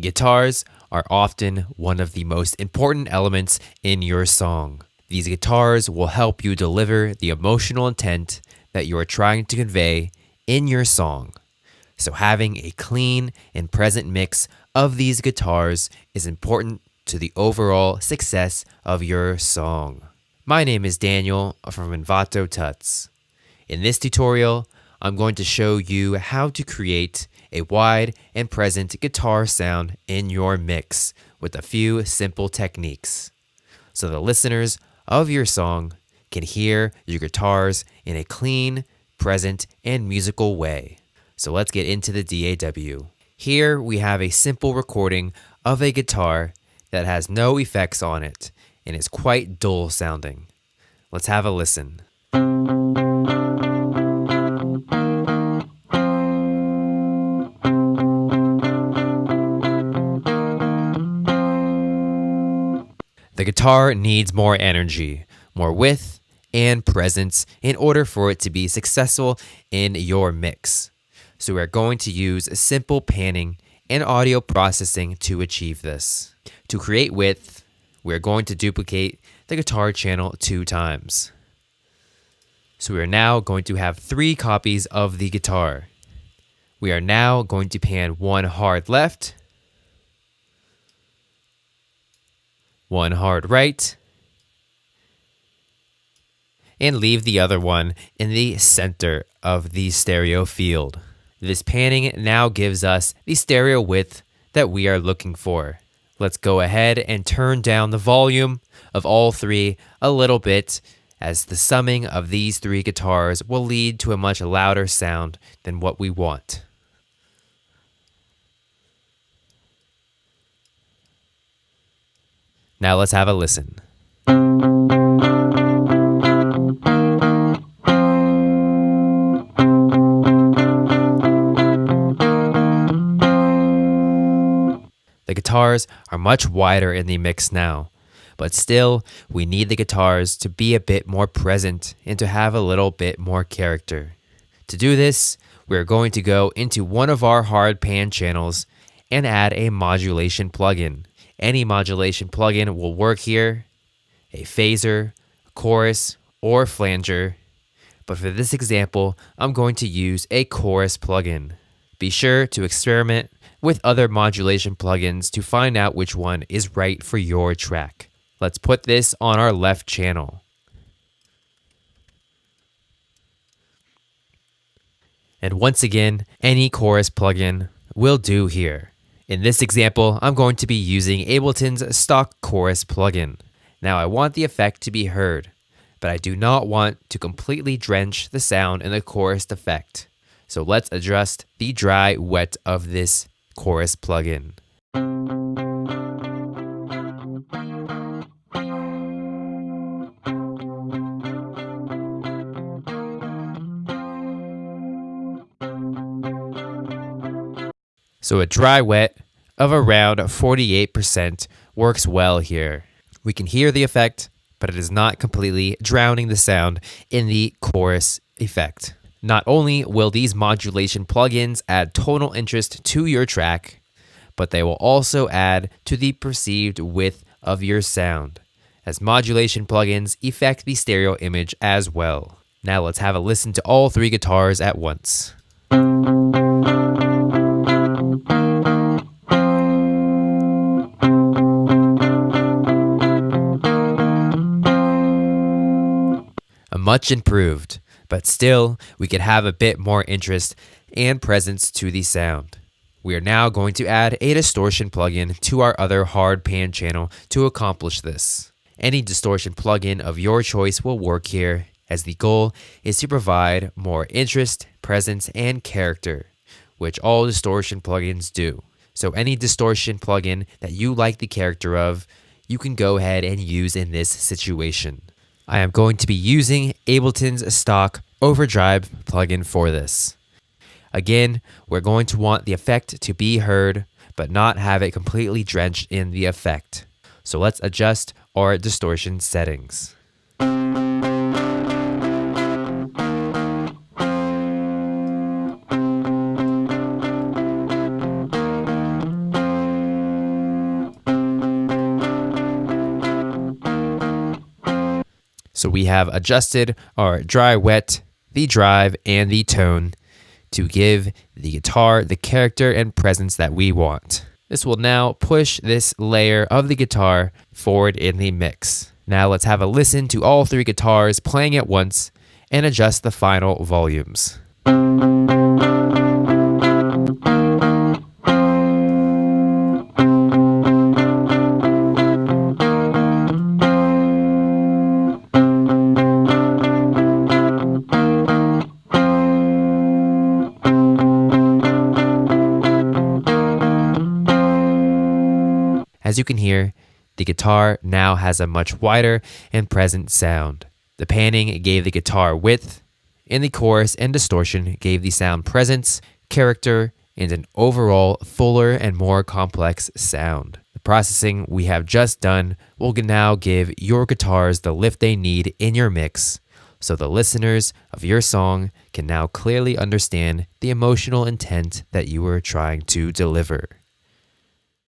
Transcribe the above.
Guitars are often one of the most important elements in your song. These guitars will help you deliver the emotional intent that you are trying to convey in your song. So having a clean and present mix of these guitars is important to the overall success of your song. My name is Daniel from Envato Tuts. In this tutorial, I'm going to show you how to create a wide and present guitar sound in your mix with a few simple techniques, so the listeners of your song can hear your guitars in a clean, present, and musical way. So let's get into the DAW. Here we have a simple recording of a guitar that has no effects on it and is quite dull sounding. Let's have a listen. The guitar needs more energy, more width, and presence in order for it to be successful in your mix. So we're going to use simple panning and audio processing to achieve this. To create width, we're going to duplicate the guitar channel 2 times. So we are now going to have 3 copies of the guitar. We are now going to pan 1 hard left, 1 hard right, and leave the other one in the center of the stereo field. This panning now gives us the stereo width that we are looking for. Let's go ahead and turn down the volume of all 3 a little bit, as the summing of these 3 guitars will lead to a much louder sound than what we want. Now let's have a listen. The guitars are much wider in the mix now, but still we need the guitars to be a bit more present and to have a little bit more character. To do this, we're going to go into one of our hard pan channels and add a modulation plugin. Any modulation plugin will work here, a phaser, a chorus, or flanger, but for this example, I'm going to use a chorus plugin. Be sure to experiment with other modulation plugins to find out which one is right for your track. Let's put this on our left channel. And once again, any chorus plugin will do here. In this example, I'm going to be using Ableton's stock chorus plugin. Now I want the effect to be heard, but I do not want to completely drench the sound in the chorus effect. So let's adjust the dry wet of this chorus plugin. So a dry wet of around 48% works well here. We can hear the effect, but it is not completely drowning the sound in the chorus effect. Not only will these modulation plugins add tonal interest to your track, but they will also add to the perceived width of your sound, as modulation plugins affect the stereo image as well. Now let's have a listen to all 3 guitars at once. Much improved, but still we could have a bit more interest and presence to the sound. We are now going to add a distortion plugin to our other hard pan channel to accomplish this. Any distortion plugin of your choice will work here, as the goal is to provide more interest, presence, and character, which all distortion plugins do. So any distortion plugin that you like the character of, you can go ahead and use in this situation. I am going to be using Ableton's stock overdrive plugin for this. Again, we're going to want the effect to be heard, but not have it completely drenched in the effect. So let's adjust our distortion settings. So we have adjusted our dry, wet, the drive, and the tone to give the guitar the character and presence that we want. This will now push this layer of the guitar forward in the mix. Now let's have a listen to all three guitars playing at once and adjust the final volumes. As you can hear, the guitar now has a much wider and present sound. The panning gave the guitar width, and the chorus and distortion gave the sound presence, character, and an overall fuller and more complex sound. The processing we have just done will now give your guitars the lift they need in your mix, so the listeners of your song can now clearly understand the emotional intent that you were trying to deliver.